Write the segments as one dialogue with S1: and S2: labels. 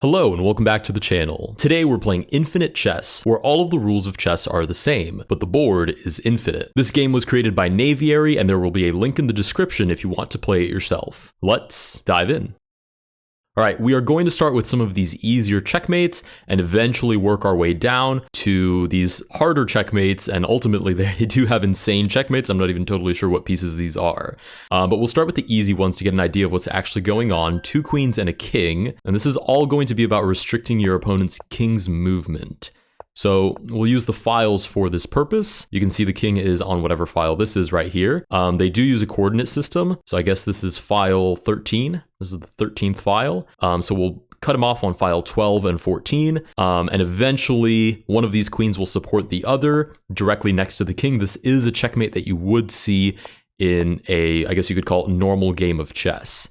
S1: Hello and welcome back to the channel. Today we're playing Infinite Chess, where all of the rules of chess are the same, but the board is infinite. This game was created by Naviary and there will be a link in the description if you want to play it yourself. Let's dive in. Alright, we are going to start with some of these easier checkmates and eventually work our way down to these harder checkmates, and ultimately they do have insane checkmates. I'm not even totally sure what pieces these are. But we'll start with the easy ones to get an idea of what's actually going on. 2 queens and a king, and this is all going to be about restricting your opponent's king's movement. So we'll use the files for this purpose. You can see the king is on whatever file this is right here. They do use a coordinate system. So I guess this is file 13. This is the 13th file. So we'll cut him off on file 12 and 14. And eventually one of these queens will support the other directly next to the king. This is a checkmate that you would see in a, I guess you could call it, normal game of chess.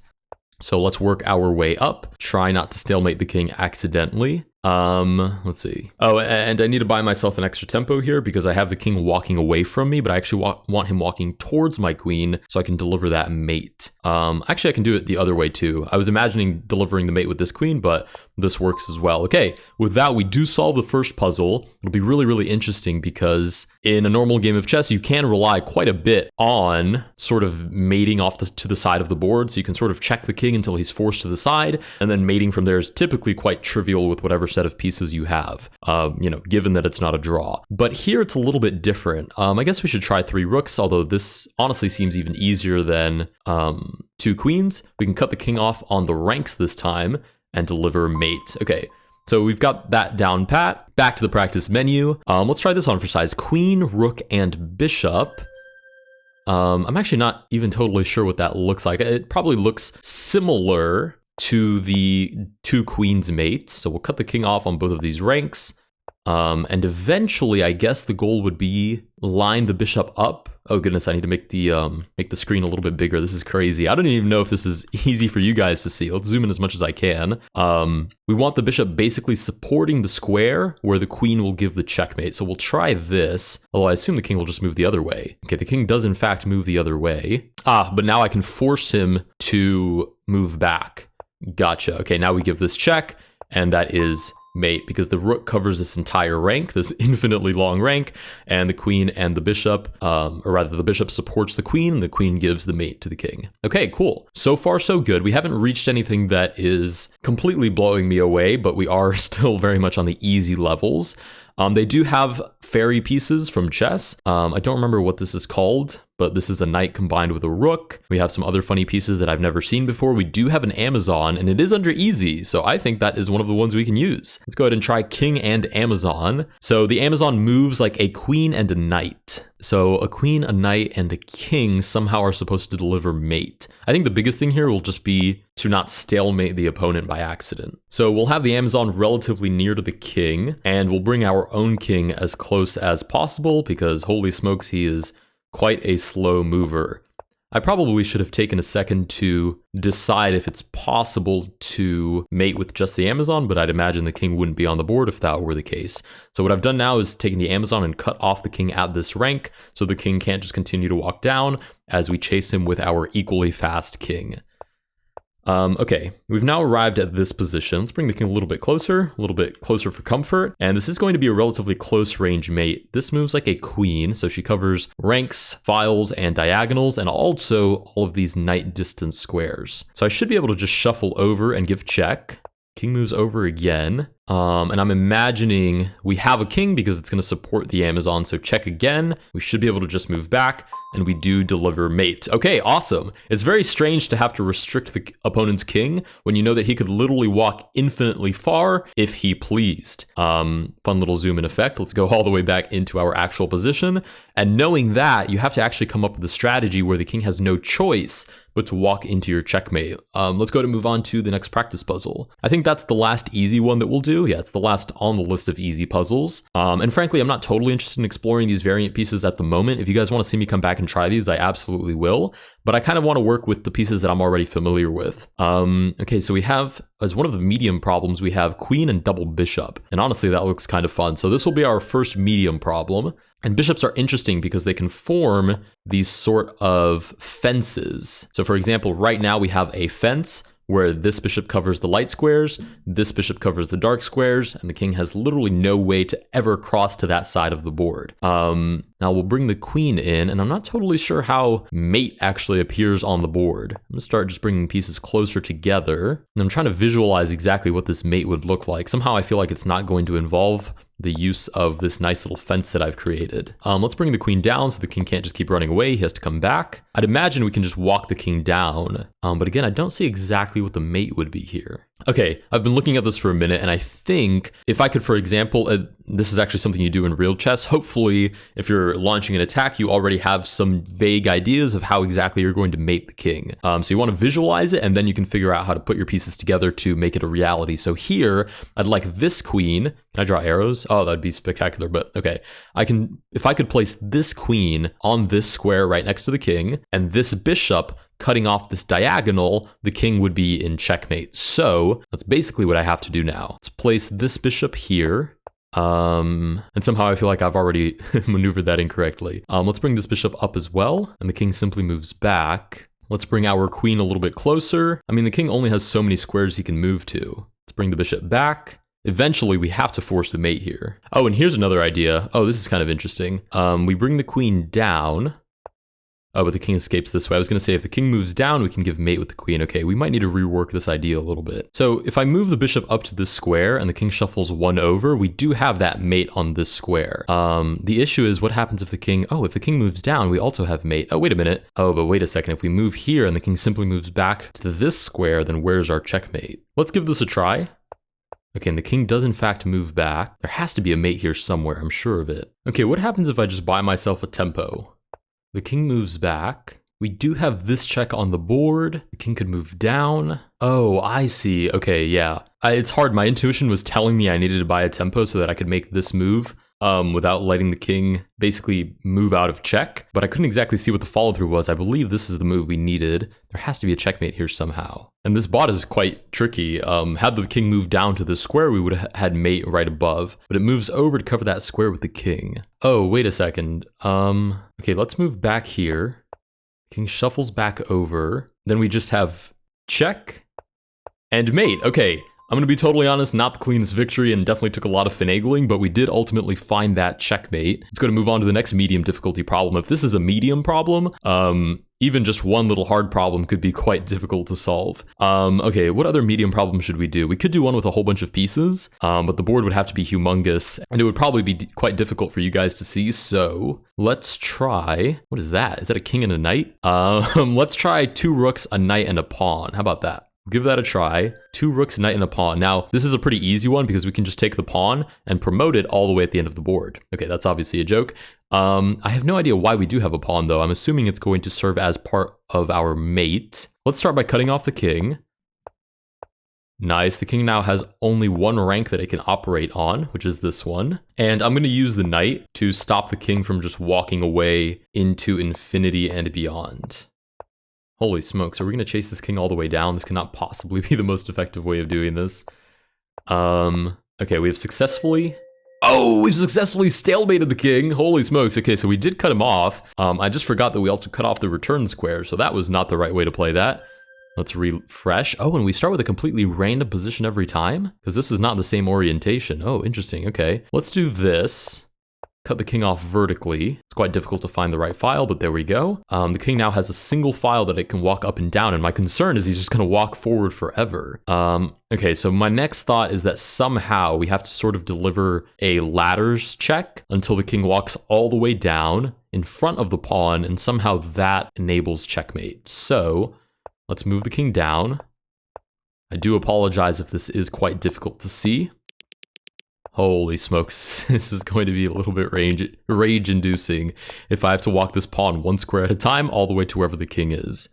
S1: So let's work our way up. Try not to stalemate the king accidentally. Let's see. Oh, and I need to buy myself an extra tempo here because I have the king walking away from me, but I actually want him walking towards my queen so I can deliver that mate. Actually, I can do it the other way too. I was imagining delivering the mate with this queen, but this works as well. Okay, with that, we do solve the first puzzle. It'll be really, really interesting because in a normal game of chess, you can rely quite a bit on sort of mating off to the side of the board. So you can sort of check the king until he's forced to the side, and then mating from there is typically quite trivial with whatever set of pieces you have, given that it's not a draw. But here it's a little bit different. I guess we should try 3 rooks, although this honestly seems even easier than 2 queens. We can cut the king off on the ranks this time and deliver mate. Okay, so we've got that down pat. Back to the practice menu. Let's try this on for size. Queen, rook, and bishop. I'm actually not even totally sure what that looks like. It probably looks similar to the 2 queens mate. So we'll cut the king off on both of these ranks. And eventually, I guess the goal would be line the bishop up. Oh goodness, I need to make the screen a little bit bigger. This is crazy. I don't even know if this is easy for you guys to see. Let's zoom in as much as I can. We want the bishop basically supporting the square where the queen will give the checkmate. So we'll try this, although I assume the king will just move the other way. Okay, the king does in fact move the other way. But now I can force him to move back. Gotcha. Okay, now we give this check, and that is mate because the rook covers this entire rank, this infinitely long rank, and the queen and the bishop, or rather the bishop supports the queen, and the queen gives the mate to the king. Okay, cool. So far so good. We haven't reached anything that is completely blowing me away, but we are still very much on the easy levels. They do have fairy pieces from chess. I don't remember what this is called, but this is a knight combined with a rook. We have some other funny pieces that I've never seen before. We do have an Amazon, and it is under easy, so I think that is one of the ones we can use. Let's go ahead and try king and Amazon. So the Amazon moves like a queen and a knight. So a queen, a knight, and a king somehow are supposed to deliver mate. I think the biggest thing here will just be to not stalemate the opponent by accident. So we'll have the Amazon relatively near to the king, and we'll bring our own king as close as possible because holy smokes, he is quite a slow mover. I probably should have taken a second to decide if it's possible to mate with just the Amazon, but I'd imagine the king wouldn't be on the board if that were the case. So what I've done now is taken the Amazon and cut off the king at this rank, so the king can't just continue to walk down as we chase him with our equally fast king. Okay, we've now arrived at this position. Let's bring the king a little bit closer for comfort. And this is going to be a relatively close range mate. This moves like a queen, so she covers ranks, files, and diagonals, and also all of these knight distance squares. So I should be able to just shuffle over and give check. King moves over again. And I'm imagining we have a king because it's going to support the Amazon, so check again. We should be able to just move back, and we do deliver mate. Okay, awesome. It's very strange to have to restrict the opponent's king when you know that he could literally walk infinitely far if he pleased. Fun little zoom in effect. Let's go all the way back into our actual position. And knowing that, you have to actually come up with a strategy where the king has no choice but to walk into your checkmate. Let's go ahead and move on to the next practice puzzle. I think that's the last easy one that we'll do. Yeah, it's the last on the list of easy puzzles. And frankly, I'm not totally interested in exploring these variant pieces at the moment. If you guys want to see me come back and try these, I absolutely will. But I kind of want to work with the pieces that I'm already familiar with. Okay, so we have, as one of the medium problems, we have queen and double bishop. And honestly, that looks kind of fun. So this will be our first medium problem. And bishops are interesting because they can form these sort of fences. So for example, right now we have a fence where this bishop covers the light squares, this bishop covers the dark squares, and the king has literally no way to ever cross to that side of the board. Now we'll bring the queen in, and I'm not totally sure how mate actually appears on the board. I'm gonna start just bringing pieces closer together, and I'm trying to visualize exactly what this mate would look like. Somehow I feel like it's not going to involve the use of this nice little fence that I've created. Let's bring the queen down so the king can't just keep running away. He has to come back. I'd imagine we can just walk the king down. But again, I don't see exactly what the mate would be here. Okay, I've been looking at this for a minute, and I think if I could, for example, this is actually something you do in real chess. Hopefully, if you're launching an attack, you already have some vague ideas of how exactly you're going to mate the king. So you want to visualize it, and then you can figure out how to put your pieces together to make it a reality. So here, I'd like this queen. Can I draw arrows? Oh, that'd be spectacular, but okay. If I could place this queen on this square right next to the king, and this bishop cutting off this diagonal, the king would be in checkmate. So that's basically what I have to do now. Let's place this bishop here. And somehow I feel like I've already maneuvered that incorrectly. Let's bring this bishop up as well, and the king simply moves back. Let's bring our queen a little bit closer. I mean, the king only has so many squares he can move to. Let's bring the bishop back. Eventually, we have to force the mate here. Oh, and here's another idea. Oh, this is kind of interesting. We bring the queen down. Oh, but the king escapes this way. I was going to say if the king moves down, we can give mate with the queen. Okay, we might need to rework this idea a little bit. So if I move the bishop up to this square and the king shuffles one over, we do have that mate on this square. The issue is what happens if the king moves down, we also have mate. Oh, wait a minute. Oh, but wait a second. If we move here and the king simply moves back to this square, then where's our checkmate? Let's give this a try. Okay, and the king does in fact move back. There has to be a mate here somewhere, I'm sure of it. Okay, what happens if I just buy myself a tempo? The king moves back. We do have this check on the board. The king could move down. Oh, I see. Okay, yeah. It's hard. My intuition was telling me I needed to buy a tempo so that I could make this move without letting the king basically move out of check. But I couldn't exactly see what the follow through was. I believe this is the move we needed. There has to be a checkmate here somehow. And this bot is quite tricky. Had the king moved down to this square, we would have had mate right above. But it moves over to cover that square with the king. Oh, wait a second. Okay, let's move back here. King shuffles back over. Then we just have check and mate. Okay, I'm going to be totally honest, not the cleanest victory and definitely took a lot of finagling, but we did ultimately find that checkmate. Let's go to move on to the next medium difficulty problem. If this is a medium problem, even just one little hard problem could be quite difficult to solve. Okay, what other medium problem should we do? We could do one with a whole bunch of pieces, but the board would have to be humongous, and it would probably be quite difficult for you guys to see, so let's try... What is that? Is that a king and a knight? Let's try 2 rooks, a knight, and a pawn. How about that? Give that a try. 2 rooks, a knight, and a pawn. Now, this is a pretty easy one because we can just take the pawn and promote it all the way at the end of the board. Okay, that's obviously a joke. I have no idea why we do have a pawn, though. I'm assuming it's going to serve as part of our mate. Let's start by cutting off the king. Nice. The king now has only 1 rank that it can operate on, which is this one. And I'm going to use the knight to stop the king from just walking away into infinity and beyond. Holy smokes, are we going to chase this king all the way down? This cannot possibly be the most effective way of doing this. Okay, we've successfully stalemated the king. Holy smokes. Okay, so we did cut him off. I just forgot that we also cut off the return square, so that was not the right way to play that. Let's refresh. Oh, and we start with a completely random position every time? Because this is not the same orientation. Oh, interesting. Okay, let's do this. Cut the king off vertically. It's quite difficult to find the right file, but there we go. The king now has a single file that it can walk up and down, and my concern is he's just going to walk forward forever. Okay, so my next thought is that somehow we have to sort of deliver a ladders check until the king walks all the way down in front of the pawn, and somehow that enables checkmate. So let's move the king down. I do apologize if this is quite difficult to see. Holy smokes, this is going to be a little bit rage-inducing if I have to walk this pawn 1 square at a time all the way to wherever the king is.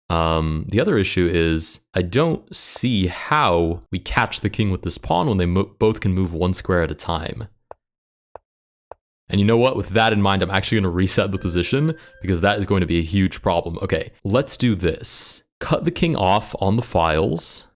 S1: The other issue is I don't see how we catch the king with this pawn when they both can move 1 square at a time. And you know what? With that in mind, I'm actually going to reset the position because that is going to be a huge problem. Okay, let's do this. Cut the king off on the files.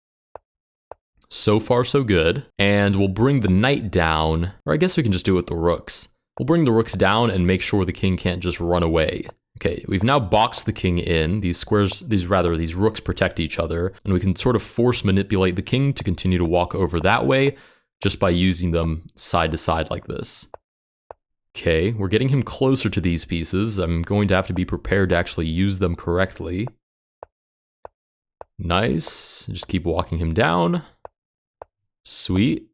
S1: So far, so good. And we'll bring the knight down, or I guess we can just do it with the rooks. We'll bring the rooks down and make sure the king can't just run away. Okay, we've now boxed the king in. These rooks protect each other, and we can sort of force manipulate the king to continue to walk over that way just by using them side to side like this. Okay, we're getting him closer to these pieces. I'm going to have to be prepared to actually use them correctly. Nice. Just keep walking him down. Sweet.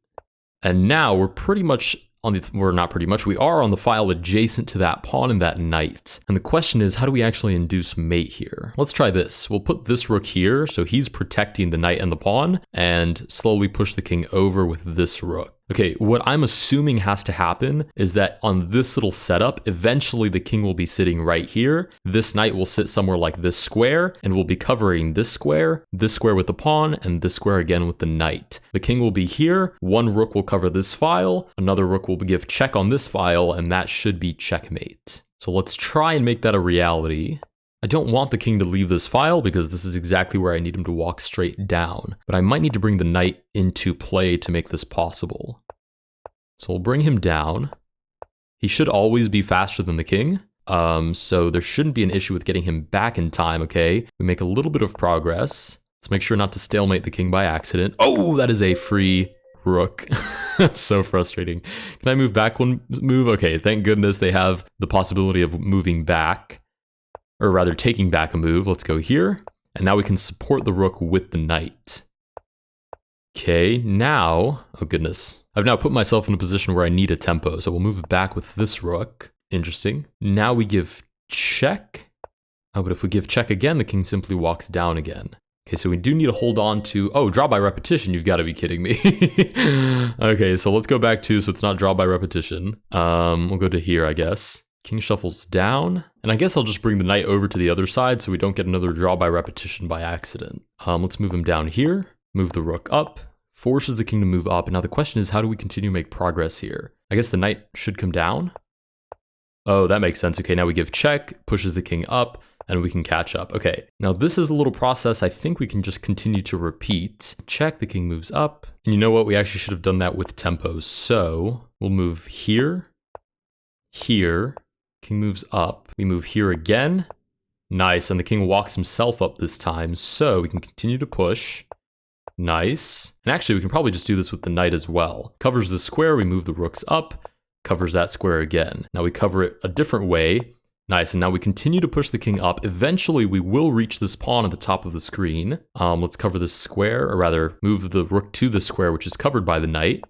S1: And now we're pretty much we are on the file adjacent to that pawn and that knight. And the question is, how do we actually induce mate here? Let's try this. We'll put this rook here, so he's protecting the knight and the pawn, and slowly push the king over with this rook. Okay, what I'm assuming has to happen is that on this little setup, eventually the king will be sitting right here. This knight will sit somewhere like this square, and we'll be covering this square with the pawn, and this square again with the knight. The king will be here, one rook will cover this file, another rook will give check on this file, and that should be checkmate. So let's try and make that a reality. I don't want the king to leave this file because this is exactly where I need him to walk straight down, but I might need to bring the knight into play to make this possible. So we'll bring him down. He should always be faster than the king, so there shouldn't be an issue with getting him back in time, okay? We make a little bit of progress. Let's make sure not to stalemate the king by accident. Oh, that is a free rook. That's so frustrating. Can I move back one move? Okay, thank goodness they have the possibility of moving back. Or rather, taking back a move. Let's go here. And now we can support the rook with the knight. Okay, now... oh goodness. I've now put myself in a position where I need a tempo, so we'll move back with this rook. Interesting. Now we give check. Oh, but if we give check again, the king simply walks down again. Okay, so we do need to hold on to... oh, draw by repetition. You've got to be kidding me. Okay, so let's go back to... so it's not draw by repetition. We'll go to here, I guess. King shuffles down, and I guess I'll just bring the knight over to the other side so we don't get another draw by repetition by accident. Let's move him down here, move the rook up, forces the king to move up, and now the question is, how do we continue to make progress here? I guess the knight should come down. Oh, that makes sense. Okay, now we give check, pushes the king up, and we can catch up. Okay, now this is a little process I think we can just continue to repeat. Check, the king moves up, and you know what? We actually should have done that with tempos. So we'll move here, here, king moves up, we move here again. Nice, and the king walks himself up this time, so we can continue to push. Nice. And actually, we can probably just do this with the knight as well. Covers the square, we move the rooks up, covers that square again. Now we cover it a different way. Nice, and now we continue to push the king up. Eventually, we will reach this pawn at the top of the screen. Let's cover this square, or rather, move the rook to the square, which is covered by the knight.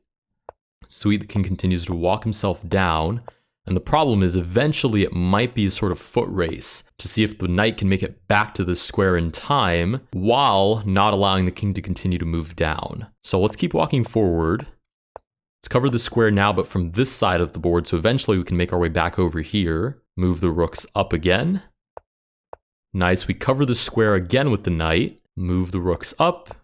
S1: Sweet, the king continues to walk himself down. And the problem is eventually it might be a sort of foot race to see if the knight can make it back to this square in time while not allowing the king to continue to move down. So let's keep walking forward. Let's cover the square now, but from this side of the board, so eventually we can make our way back over here. Move the rooks up again. Nice, we cover the square again with the knight. Move the rooks up.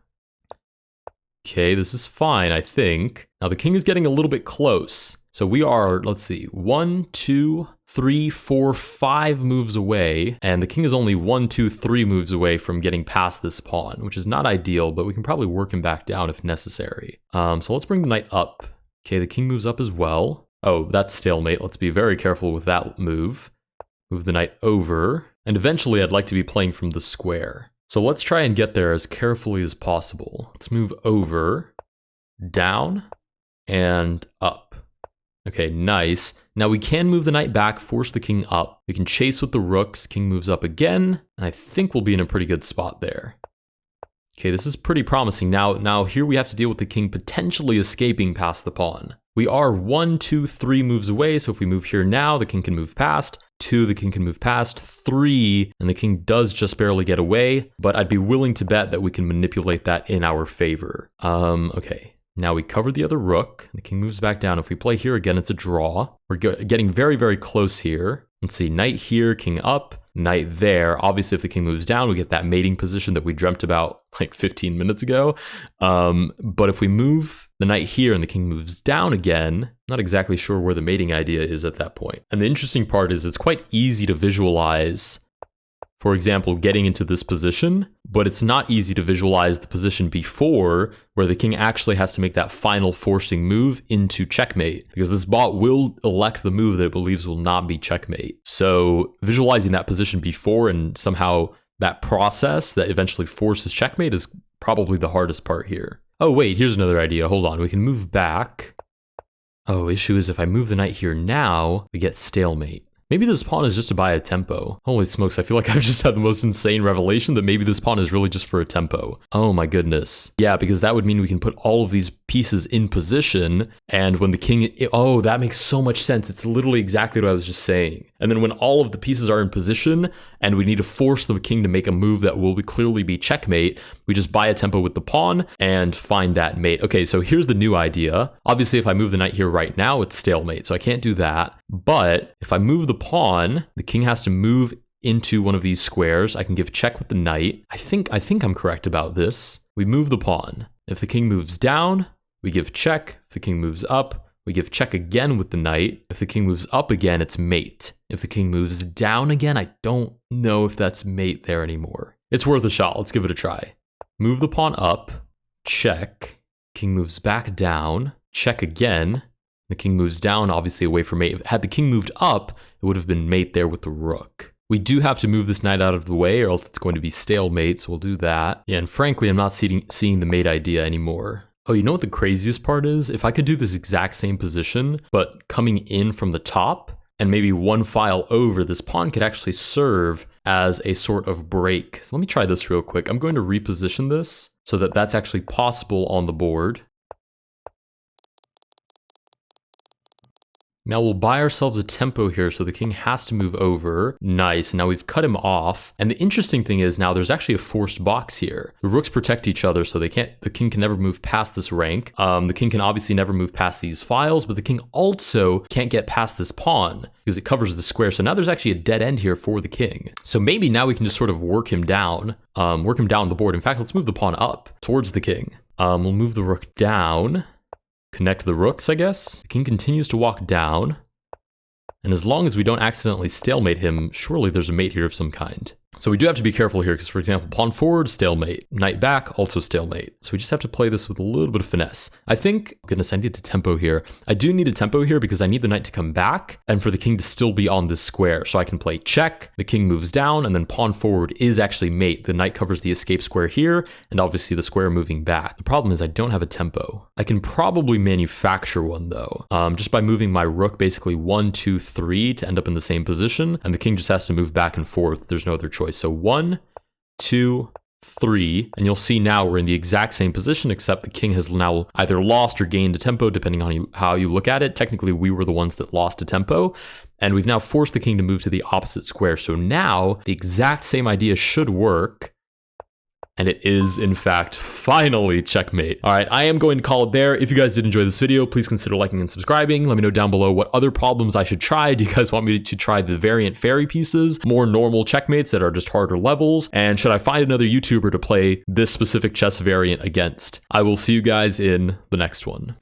S1: Okay, this is fine, I think. Now the king is getting a little bit close. So we are, let's see, 1, 2, 3, 4, 5 moves away, and the king is only 1, 2, 3 moves away from getting past this pawn, which is not ideal, but we can probably work him back down if necessary. So let's bring the knight up. Okay, the king moves up as well. Oh, that's stalemate. Let's be very careful with that move. Move the knight over, and eventually I'd like to be playing from the square. So let's try and get there as carefully as possible. Let's move over, down, and up. Okay, nice. Now we can move the knight back, force the king up. We can chase with the rooks, king moves up again, and I think we'll be in a pretty good spot there. Okay, this is pretty promising. Now here we have to deal with the king potentially escaping past the pawn. We are 1, 2, 3 moves away, so if we move here now, the king can move past. 2, the king can move past. 3, and the king does just barely get away, but I'd be willing to bet that we can manipulate that in our favor. Okay. Now we cover the other rook. The king moves back down. If we play here again, it's a draw. We're getting very, very close here. Let's see, knight here, king up, knight there. Obviously, if the king moves down, we get that mating position that we dreamt about like 15 minutes ago. But if we move the knight here and the king moves down again, not exactly sure where the mating idea is at that point. And the interesting part is it's quite easy to visualize for example, getting into this position, but it's not easy to visualize the position before where the king actually has to make that final forcing move into checkmate, because this bot will elect the move that it believes will not be checkmate. So visualizing that position before and somehow that process that eventually forces checkmate is probably the hardest part here. Oh wait, here's another idea. Hold on, we can move back. Oh, issue is if I move the knight here now, we get stalemate. Maybe this pawn is just to buy a tempo. Holy smokes, I feel like I've just had the most insane revelation that maybe this pawn is really just for a tempo. Oh my goodness. Yeah, because that would mean we can put all of these pieces in position, and when the king, oh, that makes so much sense. It's literally exactly what I was just saying. And then when all of the pieces are in position and we need to force the king to make a move that will clearly be checkmate, we just buy a tempo with the pawn and find that mate. Okay, so here's the new idea. Obviously, if I move the knight here right now, it's stalemate, so I can't do that. But if I move the pawn, the king has to move into one of these squares. I can give check with the knight. I think I'm correct about this. We move the pawn. If the king moves down, we give check. If the king moves up, we give check again with the knight. If the king moves up again, it's mate. If the king moves down again, I don't know if that's mate there anymore. It's worth a shot. Let's give it a try. Move the pawn up, check. King moves back down, check again. The king moves down, obviously away from mate. Had the king moved up, it would have been mate there with the rook. We do have to move this knight out of the way or else it's going to be stalemate, so we'll do that. Yeah, and frankly, I'm not seeing the mate idea anymore. Oh, you know what the craziest part is? If I could do this exact same position, but coming in from the top and maybe one file over, this pawn could actually serve as a sort of break. So let me try this real quick. I'm going to reposition this so that that's actually possible on the board. Now we'll buy ourselves a tempo here, so the king has to move over. Nice, now we've cut him off. And the interesting thing is now there's actually a forced box here. The rooks protect each other, so the king can never move past this rank. The king can obviously never move past these files, but the king also can't get past this pawn because it covers the square. So now there's actually a dead end here for the king. So maybe now we can just sort of work him down the board. In fact, let's move the pawn up towards the king. We'll move the rook down. Connect the rooks, I guess. The king continues to walk down. And as long as we don't accidentally stalemate him, surely there's a mate here of some kind. So we do have to be careful here because, for example, pawn forward, stalemate. Knight back, also stalemate. So we just have to play this with a little bit of finesse. I think, goodness, I need a tempo here. I do need a tempo here because I need the knight to come back and for the king to still be on this square. So I can play check, the king moves down, and then pawn forward is actually mate. The knight covers the escape square here, and obviously the square moving back. The problem is I don't have a tempo. I can probably manufacture one though, just by moving my rook basically 1, 2, 3 to end up in the same position, and the king just has to move back and forth. There's no other choice. So 1, 2, 3, and you'll see now we're in the exact same position, except the king has now either lost or gained a tempo, depending on how you look at it. Technically, we were the ones that lost a tempo, and we've now forced the king to move to the opposite square. So now the exact same idea should work. And it is, in fact, finally checkmate. All right, I am going to call it there. If you guys did enjoy this video, please consider liking and subscribing. Let me know down below what other problems I should try. Do you guys want me to try the variant fairy pieces, more normal checkmates that are just harder levels? And should I find another YouTuber to play this specific chess variant against? I will see you guys in the next one.